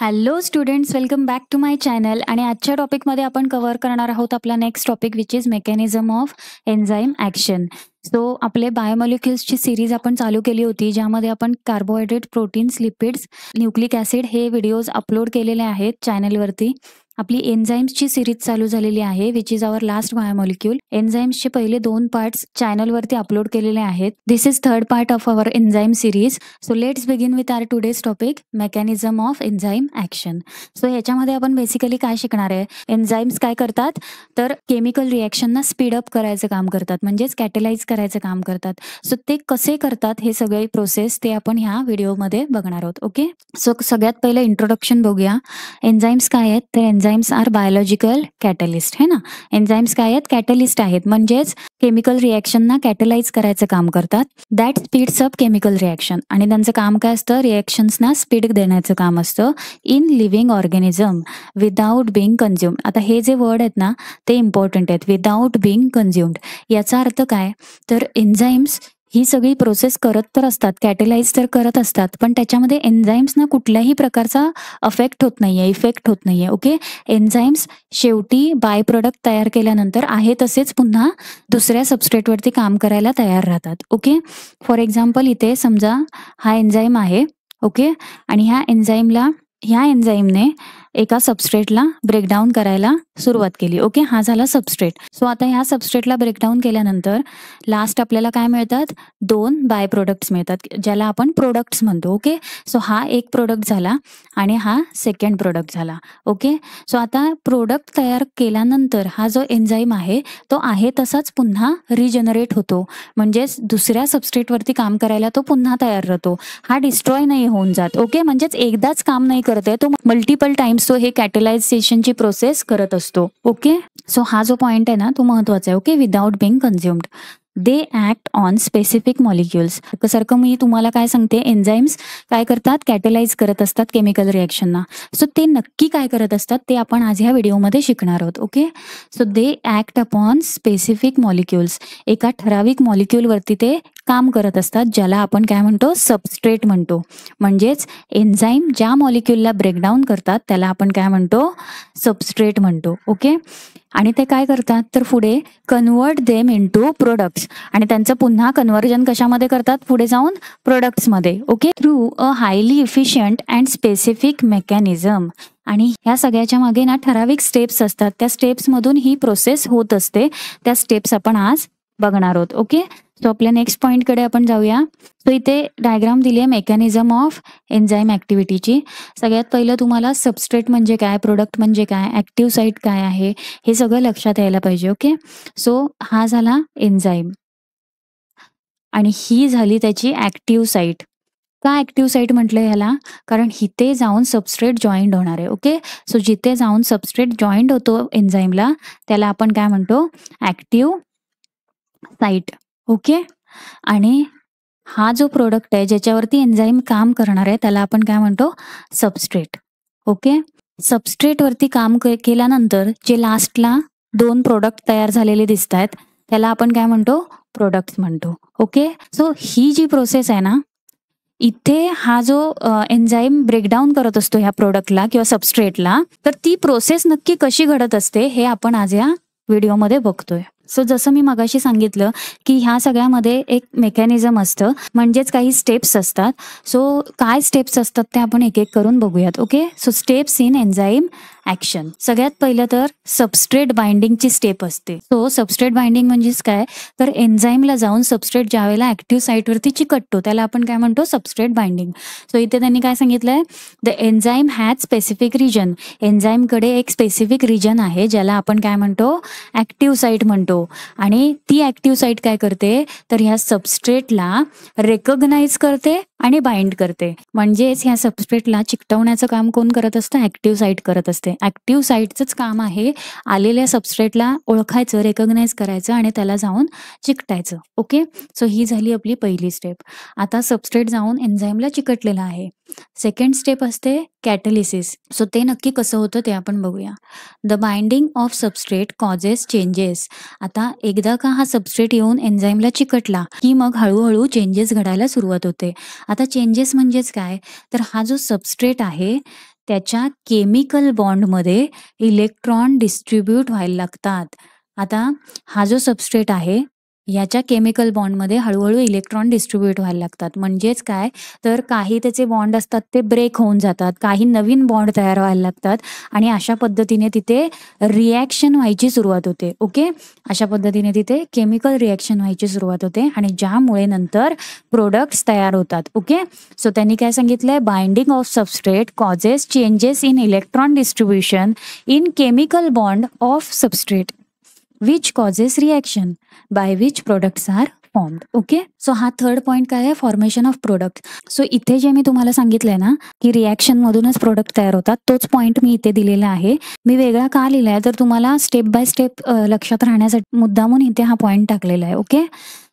Hello students, welcome back to my channel. आणि आजच्या टॉपिकमध्ये आपण कव्हर करणार आहोत आपला next topic which is mechanism of enzyme action. So आपले बायोमॉलिक्युल्सची सिरीज आपण चालू केली होती, ज्यामध्ये आपण carbohydrate, proteins, lipids, nucleic acid हे व्हिडिओज अपलोड केलेले आहेत चॅनलवरती. आपली एन्झाईम्सची सिरीज चालू झालेली आहे which is our last biomolecule. एन्झाईम्सचे पहिले 2 पार्ट्स चॅनलवरती अपलोड केलेले आहेत. This is third part of our enzyme series. So let's begin with our today's topic, mechanism of enzyme action. So याच्यामध्ये आपण बेसिकली काय शिकणार आहे, एन्झाईम्स काय करतात तर केमिकल रिॲक्शनना स्पीडअप करायचं काम करतात, म्हणजेच कॅटलाइज करायचं काम करतात. सो ते कसे करतात हे सगळे प्रोसेस ते आपण ह्या व्हिडिओमध्ये बघणार आहोत. ओके, सो सगळ्यात पहिलं इंट्रोडक्शन बघूया. एन्झाईम्स काय आहेत तर एन्झाईम्स आर बायोलॉजिकल कॅटलिस्ट. है ना, एन्झाईम्स काय आहेत, कॅटलिस्ट आहेत, म्हणजेच केमिकल रिॲक्शनना कॅटलाइज करायचं काम करतात. That speeds up chemical reaction. आणि त्यांचं काम काय असतं, रिॲक्शन्सना स्पीड देण्याचं काम असतं in living organism without Bing consumed. आता हे जे वर्ड आहेत ना ते इम्पॉर्टंट आहेत, विदाउट बिंग कन्झ्युम्ड. याचा अर्थ काय तर एन्झाईम्स ही सगळी प्रोसेस करत तर असतात, कॅटलाइज तर करत असतात, पण त्याच्यामध्ये एन्झाईम्सना कुठल्याही प्रकारचा अफेक्ट होत नाहीये, इफेक्ट होत नाहीये. ओके, एन्झाईम्स शेवटी बाय प्रोडक्ट तयार केल्यानंतर आहे तसेच पुन्हा दुसऱ्या सबस्ट्रेटवरती काम करायला तयार राहतात. ओके, फॉर एक्झाम्पल इथे समजा हा एन्झाईम आहे. ओके, आणि ह्या एन्झाईमने एका सबस्ट्रेटला ब्रेकडाऊन करायला सुरुवात केली. ओके, हा झाला सबस्ट्रेट. सो आता ह्या सबस्ट्रेटला ब्रेकडाऊन केल्यानंतर लास्ट आपल्याला काय मिळतात, 2 बाय प्रोडक्ट्स मिळतात, ज्याला आपण प्रोडक्ट्स म्हणतो. ओके, सो हा एक प्रोडक्ट झाला आणि हा सेकंड प्रोडक्ट झाला. ओके, सो आता प्रोडक्ट तयार केल्यानंतर हा जो एन्झाईम आहे तो आहे तसाच पुन्हा रिजनरेट होतो, म्हणजेच दुसऱ्या सबस्ट्रेटवरती काम करायला तो पुन्हा तयार राहतो. हा डिस्ट्रॉय नाही होऊन जात. ओके, म्हणजेच एकदाच काम नाही करत आहे तो, मल्टिपल टाइम्स तो हे कॅटलायझेशनची प्रोसेस करत असतो. ओके, सो हा जो पॉइंट आहे ना तो महत्वाचा आहे. Okay, without Bing consumed they act on specific molecules. सारखं मी तुम्हाला काय सांगते, एन्झाईम्स काय करतात, कॅटलाइज करत असतात केमिकल रिॲक्शनना. सो ते नक्की काय करत असतात ते आपण आज ह्या व्हिडिओमध्ये शिकणार आहोत. Okay, so they act upon specific molecules. एका ठराविक मॉलिक्युलवरती ते काम करत असतात, ज्याला आपण काय म्हणतो, सबस्ट्रेट म्हणतो. म्हणजेच एन्झाईम ज्या मॉलिक्युलला ब्रेकडाऊन करतात त्याला आपण काय म्हणतो, सबस्ट्रेट म्हणतो. ओके, आणि ते काय करतात तर पुढे कन्वर्ट देम इनटू प्रोडक्ट्स. आणि त्यांचं पुन्हा कन्व्हर्जन कशामध्ये करतात, पुढे जाऊन प्रोडक्ट्समध्ये. Okay, through a highly efficient and specific mechanism. आणि ह्या सगळ्याच्या मागे ना ठराविक स्टेप्स असतात, त्या स्टेप्समधून ही प्रोसेस होत असते. त्या स्टेप्स आपण आज बघणार आहोत. ओके, सो आपल्या नेक्स्ट पॉईंटकडे आपण जाऊया. सो इथे डायग्राम दिली आहे मेकॅनिझम ऑफ एन्झाईम ॲक्टिव्हिटीची. सगळ्यात पहिलं तुम्हाला सबस्ट्रेट म्हणजे काय, प्रोडक्ट म्हणजे काय, ॲक्टिव्ह साईट काय आहे हे सगळं लक्षात यायला पाहिजे. ओके, सो हा झाला एन्झाईम आणि ही झाली त्याची ॲक्टिव्ह साईट. का ॲक्टिव्ह साईट म्हटलं ह्याला, कारण इथे जाऊन सबस्ट्रेट जॉईंट होणार आहे. ओके, सो जिथे जाऊन सबस्ट्रेट जॉईंट होतो एन्झाईमला त्याला आपण काय म्हणतो, ॲक्टिव्ह साईट. ओके, आणि हा जो प्रोडक्ट आहे ज्याच्यावरती एन्झाईम काम करणार आहे त्याला आपण काय म्हणतो, सबस्ट्रेट. ओके, सबस्ट्रेटवरती काम केल्यानंतर जे लास्टला 2 प्रोडक्ट तयार झालेले दिसत आहेत त्याला आपण काय म्हणतो, प्रोडक्ट्स म्हणतो. ओके, सो ही जी प्रोसेस आहे ना, इथे हा जो एन्झाईम ब्रेकडाऊन करत असतो ह्या प्रोडक्टला किंवा सबस्ट्रेटला, तर ती प्रोसेस नक्की कशी घडत असते हे आपण आज या व्हिडिओमध्ये बघतोय. सो जसं मी मगाशी सांगितलं की ह्या सगळ्यामध्ये एक मेकॅनिझम असतं, म्हणजेच काही स्टेप्स असतात. सो काय स्टेप्स असतात ते आपण एक एक करून बघूयात. Okay, so steps in enzyme action. सगळ्यात पहिलं तर सबस्ट्रेट बाइंडिंगची स्टेप असते. सो सबस्ट्रेट बाइंडिंग म्हणजेच काय तर एन्झाईमला जाऊन सबस्ट्रेट ज्यावेळेला ॲक्टिव्ह साईटवरती चिकटतो त्याला आपण काय म्हणतो, सबस्ट्रेट बाइंडिंग. सो इथे त्यांनी काय सांगितलंय, the enzyme has specific region. एन्झाईमकडे एक स्पेसिफिक रिजन आहे ज्याला आपण काय म्हणतो, ॲक्टिव्ह साईट म्हणतो. आणि ती ॲक्टिव्ह साईट काय करते तर ह्या सबस्ट्रेटला रेकॉग्नाइज करते आणि बाइंड करते. म्हणजेच ह्या सबस्ट्रेटला चिकटवण्याचं काम कोण करत असतं, ॲक्टिव्ह साईट करत असते. ॲक्टिव्ह साईटचंच काम आहे आलेल्या सबस्ट्रेटला ओळखायचं, रेकॉग्नाइज करायचं आणि त्याला जाऊन चिकटायचं. ओके, सो ही झाली आपली पहिली स्टेप. आता सबस्ट्रेट जाऊन एन्झाईमला चिकटलेला आहे. सेकंड स्टेप असते कॅटलिसिस. सो ते नक्की कसं होतं ते आपण बघूया. The binding of substrate causes changes. आता एकदा का हा सबस्ट्रेट येऊन एन्झाईमला चिकटला की मग हळूहळू चेंजेस घडायला सुरुवात होते. आता चेंजेस म्हणजेच काय तर हा जो सबस्ट्रेट आहे त्याच्या केमिकल बॉन्डमध्ये इलेक्ट्रॉन डिस्ट्रीब्यूट व्हायला लागतात. आता हा जो सबस्ट्रेट आहे याच्या केमिकल बॉन्डमध्ये हळूहळू इलेक्ट्रॉन डिस्ट्रीब्यूट व्हायला लागतात. म्हणजेच काय, तर काही त्याचे बॉन्ड असतात ते ब्रेक होऊन जातात, काही नवीन बॉन्ड तयार व्हायला लागतात आणि अशा पद्धतीने तिथे रिॲक्शन व्हायची सुरुवात होते. ओके, अशा पद्धतीने तिथे केमिकल रिॲक्शन व्हायची सुरुवात होते आणि ज्यामुळे नंतर प्रोडक्ट्स तयार होतात. ओके, सो त्यांनी काय सांगितलंय, binding of substrate causes changes in electron distribution in chemical bond of substrate which causes reaction by which products are formed. Okay, so हा थर्ड पॉईंट काय आहे, फॉर्मेशन ऑफ प्रोडक्ट. सो इथे जे मी तुम्हाला सांगितलंय ना की रिॲक्शन मधूनच प्रोडक्ट तयार होतात, तोच पॉईंट मी इथे दिलेला आहे. मी वेगळा का लिहिलाय तर तुम्हाला स्टेप बाय स्टेप लक्षात राहण्यासाठी मुद्दामून इथे हा पॉईंट टाकलेला आहे. ओके,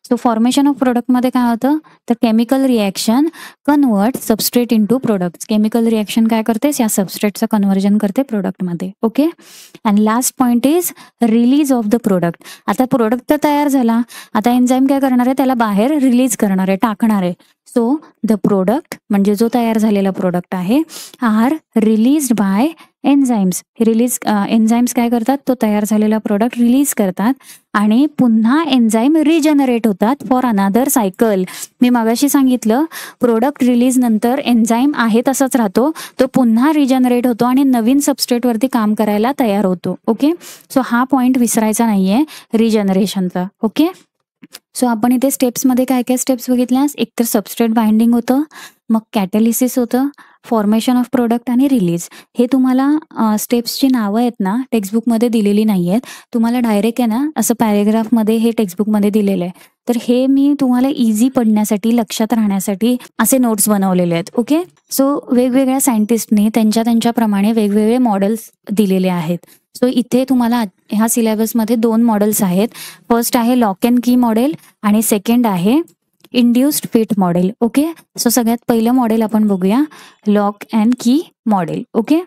सो फॉर्मेशन ऑफ प्रोडक्टमध्ये काय होतं, तर chemical reaction convert substrate into product. Chemical reaction काय करते, या सबस्ट्रेटचं कन्व्हर्जन करते प्रोडक्टमध्ये. Okay, and last point is release of the product. आता प्रोडक्ट तर तयार झाला, आता एन्झाईम काय करणार आहे, त्याला बाहेर रिलीज करणार आहे, टाकणार आहे. सो द प्रोडक्ट म्हणजे जो तयार झालेला प्रोडक्ट आहे are released by enzymes. Enzymes काय करतात, तो तयार झालेला प्रोडक्ट रिलीज करतात आणि पुन्हा एन्झाईम रिजनरेट होतात फॉर अनादर सायकल. मी मगाशी सांगितलं प्रोडक्ट रिलीज नंतर एन्झाईम आहे तसाच राहतो, तो पुन्हा रिजनरेट होतो आणि नवीन सबस्ट्रेटवरती काम करायला तयार होतो. ओके, सो हा पॉईंट विसरायचा नाहीये रिजनरेशनचा. ओके, सो आपण इथे स्टेप्समध्ये काय काय स्टेप्स बघितल्यास, एक तर सबस्ट्रेट बाइंडिंग होतं, मग कॅटॅलिसिस होतं, फॉर्मेशन ऑफ प्रोडक्ट आणि रिलीज. हे तुम्हाला स्टेप्सची नावं आहेत ना टेक्स्टबुकमध्ये दिलेली नाही आहेत, तुम्हाला डायरेक्ट आहे ना असं पॅरेग्राफमध्ये हे टेक्स्टबुकमध्ये दिलेलं आहे. तर हे मी तुम्हाला इझी पडण्यासाठी, लक्षात राहण्यासाठी असे नोट्स बनवलेले आहेत. ओके, सो वेगवेगळ्या सायंटिस्टने त्यांच्याप्रमाणे वेगवेगळे मॉडेल्स दिलेले आहेत. सो इथे तुम्हाला ह्या सिलेबसमध्ये 2 मॉडेल्स आहेत. फर्स्ट आहे लॉक अँड की मॉडेल आणि सेकंड आहे induced fit model. Okay, so सगळ्यात पहिलं मॉडेल आपण बघूया, lock and key model. Okay,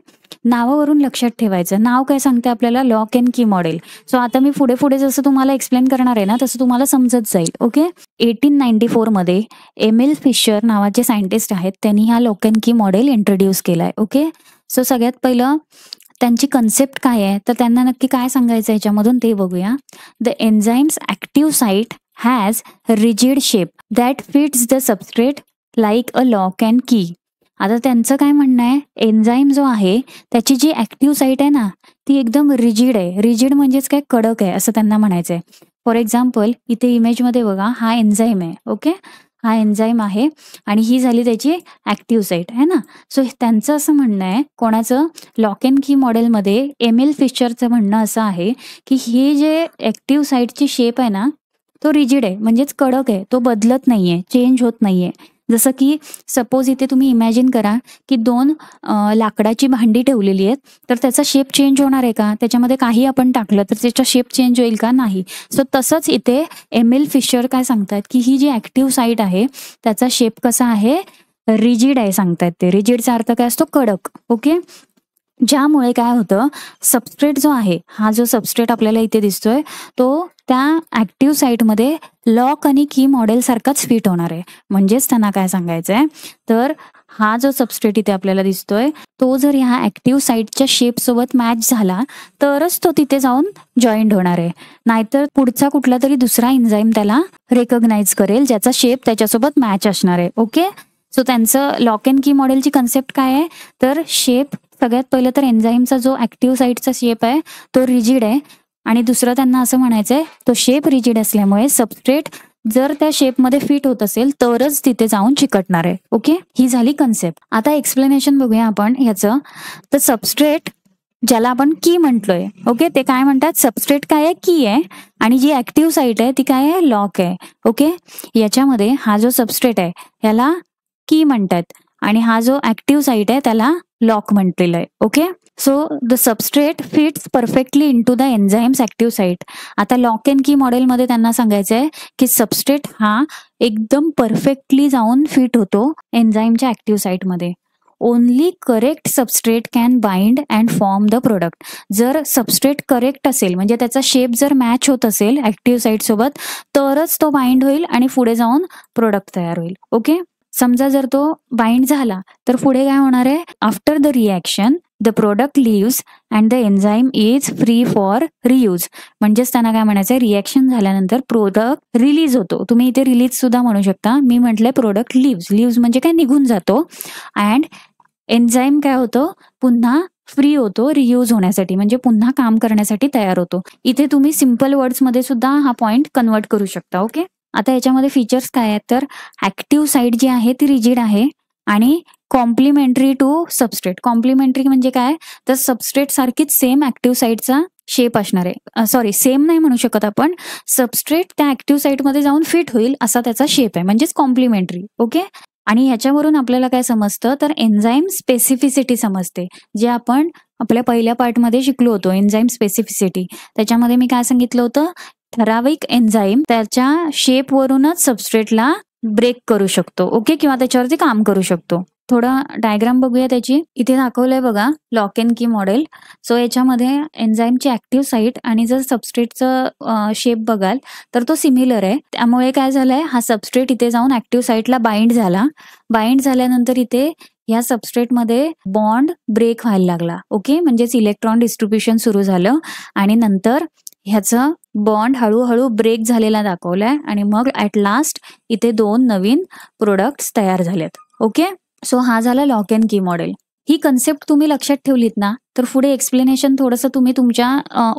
नावावरून लक्षात ठेवायचं, नाव काय सांगते आपल्याला, lock and key model. So आता मी पुढे पुढे जसं तुम्हाला एक्सप्लेन करणार आहे ना तसं तुम्हाला समजत जाईल. ओके, 1894 मध्ये एमिल फिशर नावाचे सायंटिस्ट आहेत, त्यांनी हा lock and key model introduce केलाय. ओके, सो सगळ्यात पहिलं त्यांची कन्सेप्ट काय आहे, तर त्यांना नक्की काय सांगायचं याच्यामधून ते बघूया. The enzymes active site has rigid shape that fits the substrate like a lock and की. आता त्यांचं काय म्हणणं आहे, एन्झाईम जो आहे त्याची जी ॲक्टिव्ह साईट आहे ना ती एकदम रिजिड आहे. रिजिड म्हणजेच काय, कडक आहे असं त्यांना म्हणायचं आहे. फॉर एक्झाम्पल इथे इमेजमध्ये बघा, हा एन्झाईम आहे. ओके, हा एन्झाईम आहे आणि ही झाली त्याची ॲक्टिव्ह साईट आहे ना. सो त्यांचं असं म्हणणं आहे, कोणाचं, लॉक अँड की मॉडेलमध्ये एमिल फिशरचं म्हणणं असं आहे की ही जे ॲक्टिव्ह साईटची शेप आहे ना तो रिजिड आहे, म्हणजेच कडक आहे, तो बदलत नाहीये, चेंज होत नाहीये. जसं की सपोज इथे तुम्ही इमॅजिन करा की 2 लाकडाची भांडी ठेवलेली आहेत, तर त्याचा शेप चेंज होणार आहे का, त्याच्यामध्ये काही आपण टाकलं तर त्याचा शेप चेंज होईल का, नाही. सो तसंच इथे एमिल फिशर काय सांगतात की ही जी ॲक्टिव्ह साईट आहे त्याचा शेप कसा आहे, रिजिड आहे सांगतायत ते. रिजिडचा अर्थ काय असतो, कडक. ओके, ज्यामुळे काय होतं, सबस्ट्रेट जो आहे, हा जो सबस्ट्रेट आपल्याला इथे दिसतोय तो त्या ॲक्टिव्ह साईटमध्ये लॉक आणि की मॉडेल सारखाच फिट होणार आहे. म्हणजेच त्यांना काय सांगायचंय, तर हा जो सबस्ट्रेट इथे आपल्याला दिसतोय तो जर ह्या ॲक्टिव्ह साईटच्या शेप सोबत मॅच झाला तरच तो तिथे जाऊन जॉईंट होणार आहे, नाहीतर पुढचा कुठला तरी दुसरा एन्झाईम त्याला रेकग्नाइज करेल ज्याचा शेप त्याच्यासोबत मॅच असणार आहे. ओके, सो त्यांचं लॉक अँड की मॉडेलची कन्सेप्ट काय आहे, तर शेप सगळ्यात पहिलं तर एन्झाईमचा जो ॲक्टिव्ह साईटचा शेप आहे तो रिजिड आहे आणि दुसरं त्यांना असं म्हणायचंय, तो शेप रिजिड असल्यामुळे सबस्ट्रेट जर त्या शेपमध्ये फिट होत असेल तरच तिथे जाऊन चिकटणार आहे. ओके, ही झाली कन्सेप्ट. आता एक्सप्लेनेशन बघूया आपण याचं. तर सबस्ट्रेट ज्याला आपण की म्हटलोय, ओके, ते काय म्हणतात, सबस्ट्रेट काय आहे, की आहे आणि जी ॲक्टिव्ह साईट आहे ती काय आहे, लॉक आहे. ओके, याच्यामध्ये हा जो सबस्ट्रेट आहे याला की म्हणतात आणि हा जो ॲक्टिव्ह साईट आहे त्याला लॉक म्हटलेलं आहे. Okay, so the substrate fits perfectly in to the enzymes active site. आता लॉक अँड की मॉडेलमध्ये त्यांना सांगायचं आहे की सबस्ट्रेट हा एकदम परफेक्टली जाऊन फिट होतो एन्झाईमच्या ॲक्टिव्ह साईटमध्ये. Only correct substrate can bind and form the product. जर सबस्ट्रेट करेक्ट असेल म्हणजे त्याचा शेप जर मॅच होत असेल ॲक्टिव्ह साईट सोबत तरच तो बाइंड होईल आणि पुढे जाऊन प्रोडक्ट तयार होईल. ओके, समजा जर तो बाइंड झाला तर पुढे काय होणार आहे, after the reaction the product leaves and the enzyme is free for reuse. म्हणजेच त्यांना काय म्हणायचं, रिॲक्शन झाल्यानंतर प्रोडक्ट रिलीज होतो. तुम्ही इथे रिलीज सुद्धा म्हणू शकता, मी म्हटलंय प्रोडक्ट लिव्स म्हणजे काय, निघून जातो. अँड एन्झाईम काय होतो, पुन्हा फ्री होतो रियूज होण्यासाठी, म्हणजे पुन्हा काम करण्यासाठी तयार होतो. इथे तुम्ही सिम्पल वर्ड्समध्ये सुद्धा हा पॉइंट कन्वर्ट करू शकता. ओके, आता याच्यामध्ये फीचर्स काय आहेत, तर ऍक्टिव्ह साईट जी आहे ती रिजिड आहे आणि कॉम्प्लिमेंटरी टू सबस्ट्रेट. कॉम्प्लिमेंटरी म्हणजे काय, तर सबस्ट्रेट सारखीच सेम ऍक्टिव्ह साईटचा शेप असणार आहे. सॉरी, सेम नाही म्हणू शकत आपण, सबस्ट्रेट त्या ऍक्टिव्ह साईटमध्ये जाऊन फिट होईल असा त्याचा शेप आहे, म्हणजेच कॉम्प्लिमेंटरी. ओके, आणि ह्याच्यावरून आपल्याला काय समजतं, तर एन्झाईम स्पेसिफिसिटी समजते, जे आपण आपल्या पहिल्या पार्टमध्ये शिकलो होतो. एन्झाईम स्पेसिफिसिटी, त्याच्यामध्ये मी काय सांगितलं होतं, ठराविक एन्झाईम त्याच्या शेपवरूनच सबस्ट्रेटला ब्रेक करू शकतो. ओके, किंवा त्याच्यावरती काम करू शकतो. थोडा डायग्राम बघूया त्याची. इथे दाखवलंय बघा, lock and key model. So याच्यामध्ये एन्झाईमची ऍक्टिव्ह साईट आणि जर सबस्ट्रेटचं शेप बघाल तर तो सिमिलर आहे. त्यामुळे काय झालंय, हा सबस्ट्रेट इथे जाऊन ऍक्टिव्ह साईटला बाइंड झाला. बाइंड झाल्यानंतर इथे या सबस्ट्रेटमध्ये बॉन्ड ब्रेक व्हायला लागला. ओके, म्हणजेच इलेक्ट्रॉन डिस्ट्रीब्युशन सुरू झालं आणि नंतर ह्याचं बॉन्ड हळूहळू ब्रेक झालेला दाखवलाय आणि मग ऍट लास्ट इथे 2 नवीन प्रोडक्ट्स तयार झालेत. ओके, सो हा झाला lock and key model. He concept तुम्ही लक्षात ठेवलीत ना, तर पुढे एक्सप्लेनेशन थोडंसं तुम्ही तुमच्या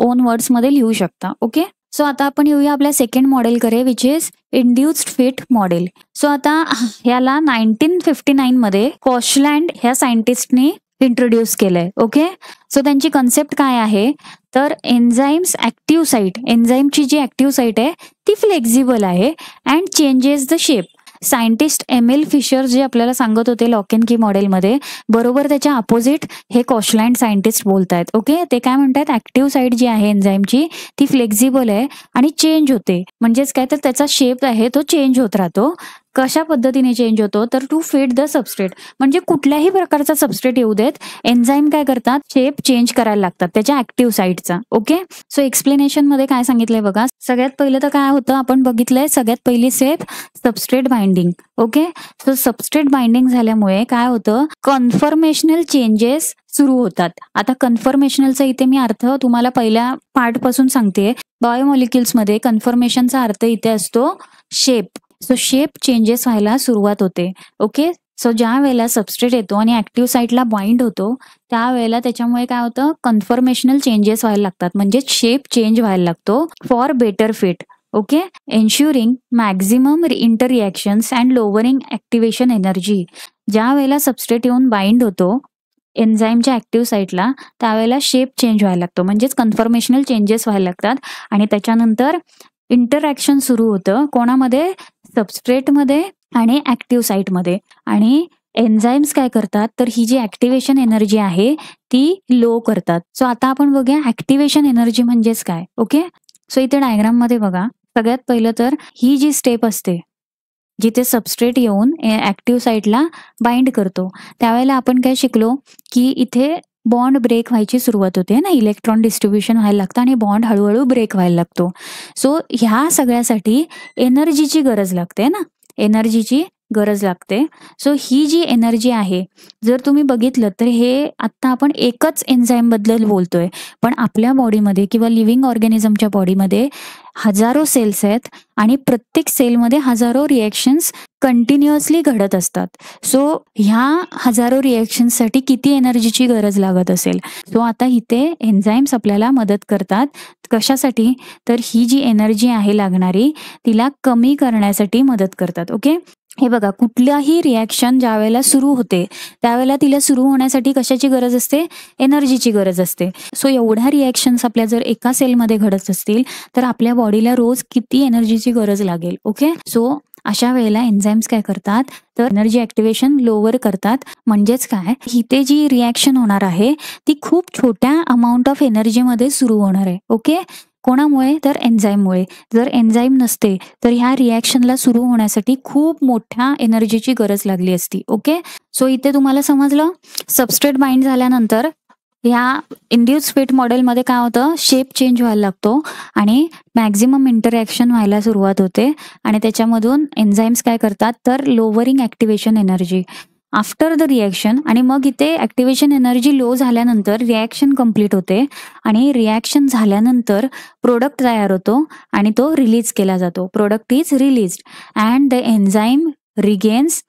ओन वर्ड्समध्ये लिहू शकता. ओके, सो आता आपण येऊया आपल्या सेकंड मॉडेलकडे, which is induced fit model. So आता ह्याला 1959 मध्ये कॉशलँड ह्या सायंटिस्टनी इंट्रोड्यूस केलंय. ओके, सो त्यांची कन्सेप्ट काय आहे, तर एन्झाईम्स ऍक्टिव्ह साईट, एन्झाईमची जी ऍक्टिव्ह साईट आहे ती फ्लेक्झिबल आहे and changes the shape. Scientist M L. Fischer जे आपल्याला सांगत होते लॉक अँड की मॉडेलमध्ये, बरोबर त्याच्या अपोजिट हे कॉशलँड सायंटिस्ट बोलतायत. ओके, ते काय म्हणतात, ऍक्टिव्ह साईट जी आहे एन्झाईमची ती फ्लेक्झिबल आहे आणि चेंज होते. म्हणजेच काय, तर त्याचा शेप आहे तो चेंज होत राहतो. कशा पद्धतीने चेंज होतो, तर टू फिट द सबस्ट्रेट, म्हणजे कुठल्याही प्रकारचा सबस्ट्रेट येऊ देत, एन्झाईम काय करतात, शेप चेंज करायला लागतात त्याच्या ऍक्टिव्ह साईटचा. ओके, सो एक्सप्लेनेशन मध्ये काय सांगितलंय बघा. सगळ्यात पहिलं तर काय होतं, आपण बघितलंय सगळ्यात पहिली step substrate binding. Okay, so substrate binding झाल्यामुळे काय होतं, कन्फर्मेशनल चेंजेस सुरू होतात. आता कन्फर्मेशनलचा इथे मी अर्थ तुम्हाला पहिल्या पार्ट पासून सांगते. बायोमॉलिक्युल्स मध्ये कन्फर्मेशनचा अर्थ इथे असतो शेप. सो शेप चेंजेस व्हायला सुरुवात होते. ओके, सो ज्या वेळेला सबस्ट्रेट येतो आणि ऍक्टिव्ह साईटला बाइंड होतो त्यावेळेला त्याच्यामुळे काय होतं, कन्फर्मेशनल चेंजेस व्हायला लागतात, म्हणजे शेप चेंज व्हायला लागतो for better fit. Okay, ensuring maximum inter reactions and lowering activation energy. ज्या वेळेला सबस्ट्रेट येऊन बाइंड होतो एन्झाईमच्या ऍक्टिव्ह साईटला त्यावेळेला शेप चेंज व्हायला लागतो, म्हणजेच कन्फर्मेशनल चेंजेस व्हायला लागतात आणि त्याच्यानंतर इंटरॅक्शन सुरू होतं कोणामध्ये, सबस्ट्रेटमध्ये आणि ऍक्टिव्ह साईटमध्ये. आणि एन्झाईम्स काय करतात, तर ही जी ऍक्टिव्हेशन एनर्जी आहे ती लो करतात. सो आता आपण बघूया ऍक्टिव्हेशन एनर्जी म्हणजेच काय. ओके, सो इथे डायग्राम मध्ये बघा, सगळ्यात पहिलं तर ही जी स्टेप असते जिथे सबस्ट्रेट येऊन ऍक्टिव्ह साईटला बाइंड करतो त्यावेळेला आपण काय शिकलो, की इथे बॉन्ड ब्रेक व्हायची सुरुवात होते ना, इलेक्ट्रॉन डिस्ट्रीब्युशन व्हायला लागतं आणि बॉन्ड हळूहळू ब्रेक व्हायला लागतो. सो ह्या सगळ्यासाठी एनर्जीची गरज लागते ना, एनर्जीची गरज लागते. सो ही जी एनर्जी आहे, जर तुम्ही बघितलं तर हे आता आपण एकच एन्झाईम बद्दल बोलतोय, पण आपल्या बॉडीमध्ये किंवा लिव्हिंग ऑर्गॅनिझमच्या बॉडीमध्ये हजारो सेल्स आहेत आणि प्रत्येक सेलमध्ये हजारो रिएक्शन्स कंटिन्युअसली घडत असतात. सो ह्या हजारो रिएक्शन्ससाठी किती एनर्जीची गरज लागत असेल. सो आता इथे एन्झाईम्स आपल्याला मदत करतात. कशासाठी, तर ही जी एनर्जी आहे लागणारी तिला कमी करण्यासाठी मदत करतात. ओके, हे बघा, कुठल्याही रिॲक्शन ज्या वेळेला सुरू होते त्यावेळेला तिला सुरू होण्यासाठी कशाची गरज असते, एनर्जीची गरज असते. सो एवढ्या रिॲक्शन्स आपल्या जर एका सेलमध्ये घडत असतील तर आपल्या बॉडीला रोज किती एनर्जीची गरज लागेल. ओके, सो अशा वेळेला एन्झाईम्स काय करतात, तर एनर्जी ऍक्टिव्हेशन लोअर करतात. म्हणजेच काय, इथे जी रिॲक्शन होणार आहे ती खूप छोट्या अमाऊंट ऑफ एनर्जीमध्ये सुरू होणार आहे. ओके, कोणामुळे, तर एन्झाईममुळे. जर एन्झाईम नसते तर ह्या रिॲक्शनला सुरू होण्यासाठी खूप मोठ्या एनर्जीची गरज लागली असती. ओके, सो इथे तुम्हाला समजलं, सबस्ट्रेट बाइंड झाल्यानंतर ह्या इंड्यूस फिट मॉडेलमध्ये काय होतं, शेप चेंज व्हायला लागतो आणि मॅक्झिमम इंटरॅक्शन व्हायला सुरुवात होते आणि त्याच्यामधून एन्झाईम्स काय करतात तर lowering activation energy after the reaction. आणि मग इथे ॲक्टिव्हेशन एनर्जी लो झाल्यानंतर रिॲक्शन कंप्लीट होते आणि रिॲक्शन झाल्यानंतर प्रोडक्ट तयार होतो आणि तो रिलीज केला जातो. Product is released and the enzyme regains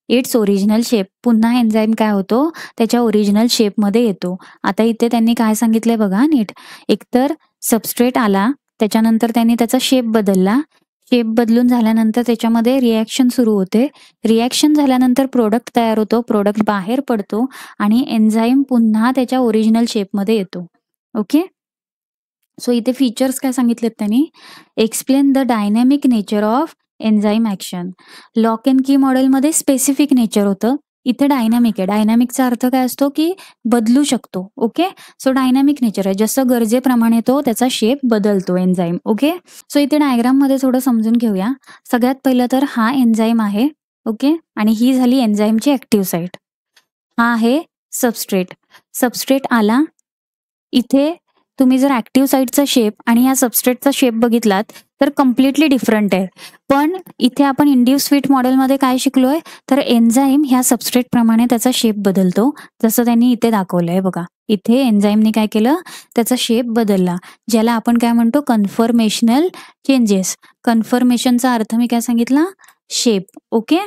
its original shape. पुन्हा एन्झाईम काय होतो, त्याच्या ओरिजिनल शेपमध्ये येतो. आता इथे त्यांनी काय सांगितलंय बघा नीट. एकतर सबस्ट्रेट आला, त्याच्यानंतर त्यांनी त्याचा शेप बदलला, शेप बदलून झाल्यानंतर त्याच्यामध्ये रिॲक्शन सुरू होते, रिॲक्शन झाल्यानंतर प्रोडक्ट तयार होतो, प्रोडक्ट बाहेर पडतो आणि एन्झाईम पुन्हा त्याच्या ओरिजिनल शेपमध्ये येतो. ओके. सो इथे फीचर्स काय सांगितलेत त्यांनी, explain the dynamic nature of enzyme action. Lock and key मॉडेलमध्ये स्पेसिफिक नेचर होतं, इथे डायनॅमिक आहे. डायनॅमिकचा अर्थ काय असतो की बदलू शकतो. ओके. सो डायनॅमिक नेचर आहे, जसं गरजेप्रमाणे तो त्याचा शेप बदलतो एन्झाईम. ओके. सो इथे डायग्राममध्ये थोडं समजून घेऊया. सगळ्यात पहिलं तर हा एन्झाईम आहे. ओके. आणि ही झाली एन्झाईमची ॲक्टिव्ह साईट. हा आहे सबस्ट्रेट. सबस्ट्रेट आला, इथे तुम्ही जर ॲक्टिव्ह साईटचा शेप आणि या सबस्ट्रेटचा शेप बघितलात तर कम्प्लिटली डिफरंट आहे. पण इथे आपण इंड्यूस फिट मॉडेलमध्ये काय शिकलोय तर एन्झाईम ह्या सबस्ट्रेटप्रमाणे त्याचा शेप बदलतो, जसं त्यांनी इथे दाखवलंय बघा. इथे एन्झाईमने काय केलं, त्याचा शेप बदलला, ज्याला आपण काय म्हणतो कन्फर्मेशनल चेंजेस. कन्फर्मेशनचा अर्थ मी काय सांगितला, शेप. ओके.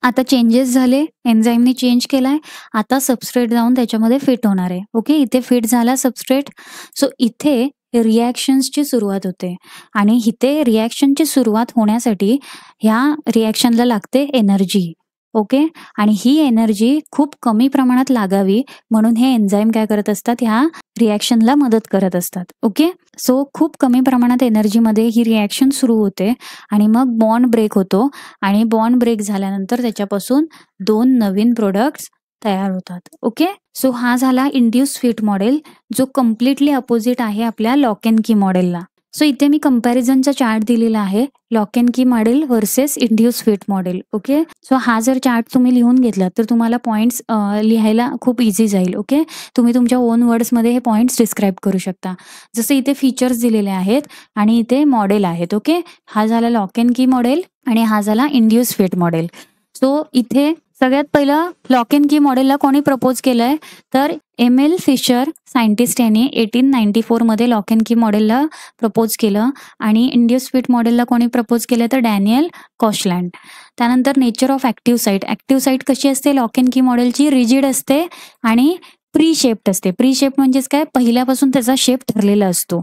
आता चेंजेस झाले, एन्झाईमने चेंज केलाय, आता सबस्ट्रेट जाऊन त्याच्यामध्ये फिट होणार आहे. ओके. इथे फिट झाला सबस्ट्रेट. सो इथे रिॲक्शन्सची सुरुवात होते आणि इथे रिॲक्शनची सुरुवात होण्यासाठी ह्या रिॲक्शनला लागते एनर्जी. ओके. आणि ही एनर्जी खूप कमी प्रमाणात लागावी म्हणून हे एन्झाईम काय करत असतात, ह्या रिॲक्शनला मदत करत असतात. ओके. सो खूप कमी प्रमाणात एनर्जीमध्ये ही रिॲक्शन सुरू होते आणि मग बॉन्ड ब्रेक होतो आणि बॉन्ड ब्रेक झाल्यानंतर त्याच्यापासून 2 नवीन प्रोडक्ट्स तयार होतात. ओके. सो हा झाला इंड्यूस फिट मॉडेल, जो कम्प्लिटली अपोजिट आहे आपल्या लॉक अँड की मॉडेलला. सो इथे मी कंपॅरिझनचा चार्ट दिलेला आहे, lock and key model versus induce fit model. Okay. So हा जर चार्ट तुम्ही लिहून घेतला तर तुम्हाला पॉईंट्स लिहायला खूप इझी जाईल. ओके. तुम्ही तुमच्या ओन वर्ड्समध्ये हे पॉईंट्स डिस्क्राईब करू शकता. जसं इथे फीचर्स दिलेले आहेत आणि इथे मॉडेल आहेत. ओके. हा झाला लॉक अँड की मॉडेल आणि हा झाला इंड्यूस फिट मॉडेल. सो इथे सगळ्यात पहिलं लॉक अँड की मॉडेलला कोणी प्रपोज केलंय तर एम.एल. फिशर सायंटिस्ट यांनी 1894 मध्ये लॉक अँड की मॉडेलला प्रपोज केलं आणि इंड्यूस फिट मॉडेलला कोणी प्रपोज केलं तर डॅनियल कॉशलँड. त्यानंतर nature of active site. Active site कशी असते लॉक अँड की मॉडेलची, रिजिड असते आणि प्री शेप्ड असते. प्री शेप म्हणजेच काय, पहिल्यापासून त्याचा शेप ठरलेला असतो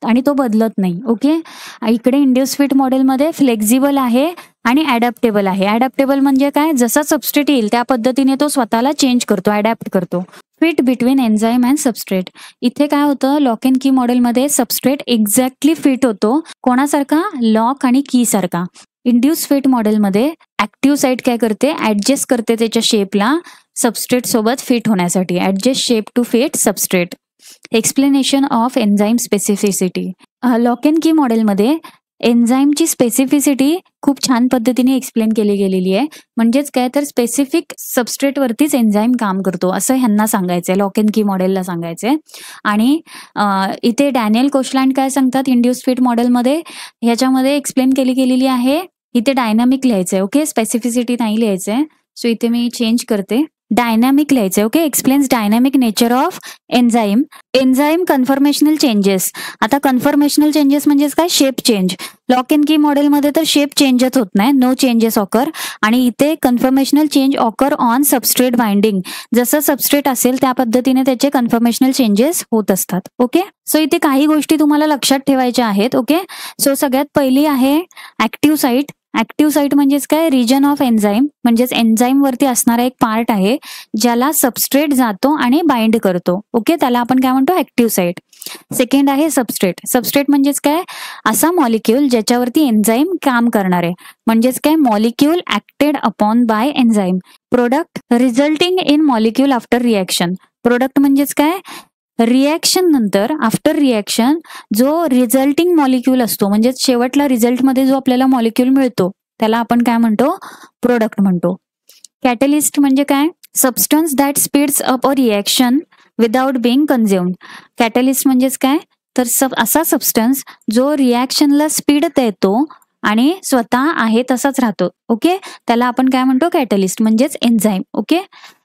आणि तो बदलत नाही. ओके. इकडे इंड्यूस फिट मॉडेलमध्ये फ्लेक्झिबल आहे आणि ॲडॅप्टेबल आहे. ॲडॅप्टेबल म्हणजे काय, जसा सबस्ट्रेट येईल त्या पद्धतीने तो स्वतःला चेंज करतो, ॲडॅप्ट करतो. Fit between enzyme and substrate. इथे काय होतं, लॉक अँड की मॉडेलमध्ये सबस्ट्रेट एक्झॅक्टली फिट होतो कोणासारखा, लॉक आणि की सारखा. इंड्यूस फिट मॉडेलमध्ये ॲक्टिव्ह साईट काय करते, ॲडजस्ट करते त्याच्या शेपला सबस्ट्रेट सोबत फिट होण्यासाठी. Adjust shape to fit substrate. Explanation of enzyme specificity. Lock and key मॉडेलमध्ये एन्झाईमची स्पेसिफिसिटी खूप छान पद्धतीने एक्सप्लेन केली गेलेली आहे. म्हणजेच काय तर स्पेसिफिक सबस्ट्रेटवरतीच एन्झाईम काम करतो असं ह्यांना सांगायचंय, लॉक अँड की मॉडेलला सांगायचंय. आणि इथे डॅनियल कोशलँड काय सांगतात इंड्यूस फिट मॉडेलमध्ये, ह्याच्यामध्ये एक्सप्लेन केली गेलेली आहे. इथे डायनामिक लिहायचंय. ओके. स्पेसिफिसिटी नाही लिहायचंय. सो इथे मी चेंज करते, डायनॅमिक लिहायचंय. Okay. Explains dynamic nature of enzyme. Enzyme conformational changes. आता कन्फर्मेशनल चेंजेस म्हणजेच काय, shape change. Lock and key मॉडेलमध्ये तर शेप चेंजच होत नाही, नो चेंजेस ऑकर. आणि इथे conformational change occur on substrate binding. जसं सबस्ट्रेट असेल त्या पद्धतीने त्याचे कन्फर्मेशनल चेंजेस होत असतात. ओके. सो इथे काही गोष्टी तुम्हाला लक्षात ठेवायच्या आहेत. ओके. सो सगळ्यात पहिली आहे ॲक्टिव्ह साईट. ॲक्टिव्ह साईट म्हणजेच काय, रिजन ऑफ एन्झाईम, म्हणजेच एन्झाईम वरती असणारा एक पार्ट आहे ज्याला सबस्ट्रेट जातो आणि बाइंड करतो. ओके. त्याला आपण काय म्हणतो, ॲक्टिव्ह साईट. सेकंड आहे सबस्ट्रेट. सबस्ट्रेट म्हणजेच काय, असा मॉलिक्यूल ज्याच्यावरती एन्झाईम काम करणार आहे, म्हणजेच काय, molecule acted upon bye enzyme. Product resulting in molecule after reaction. Product म्हणजेच काय, रिॲक्शन नंतर, आफ्टर रिॲक्शन जो रिझल्टिंग मॉलिक्यूल असतो, म्हणजे शेवटला रिझल्टमध्ये जो आपल्याला मॉलिक्यूल मिळतो त्याला आपण काय म्हणतो, प्रोडक्ट म्हणतो. कॅटलिस्ट म्हणजे काय, substance that speeds up a reaction without Bing consumed. Catalyst म्हणजेच काय, तर असा सबस्टन्स जो रिॲक्शनला स्पीड देतो आणि स्वतः आहे तसाच राहतो. ओके, त्याला आपण काय म्हणतो, कॅटलिस्ट म्हणजेच एन्झाईम. ओके,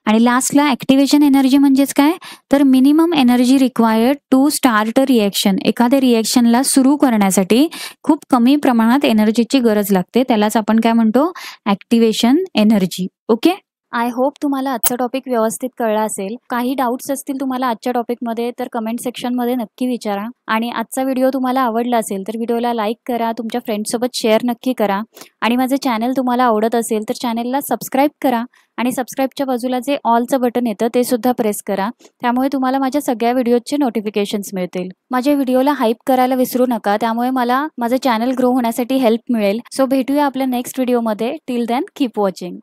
आणि लास्टला ऍक्टिव्हेशन एनर्जी म्हणजेच काय, तर minimum energy required to start a reaction. एखाद्या रिएक्शनला सुरू करण्यासाठी खूप कमी प्रमाणात एनर्जीची गरज लागते, त्यालाच आपण काय म्हणतो, activation energy. Okay, I hope तुम्हाला आजचा टॉपिक व्यवस्थित कळला असेल. काही डाऊट्स असतील तुम्हाला आजच्या टॉपिकमध्ये तर कमेंट सेक्शनमध्ये नक्की विचारा. आणि आजचा व्हिडिओ तुम्हाला आवडला असेल तर व्हिडिओला लाईक करा, तुमच्या फ्रेंड्ससोबत शेअर नक्की करा. आणि माझं चॅनल तुम्हाला आवडत असेल तर चॅनलला सबस्क्राईब करा. आणि सबस्क्राईबच्या बाजूला जे ऑलचं बटन येतं ते सुद्धा प्रेस करा. त्यामुळे तुम्हाला माझ्या सगळ्या व्हिडिओचे नोटिफिकेशन्स मिळतील. माझ्या व्हिडिओला हाईप करायला विसरू नका, त्यामुळे मला माझं चॅनल ग्रो होण्यासाठी हेल्प मिळेल. सो भेटूया आपल्या नेक्स्ट व्हिडिओमध्ये. Till then keep watching.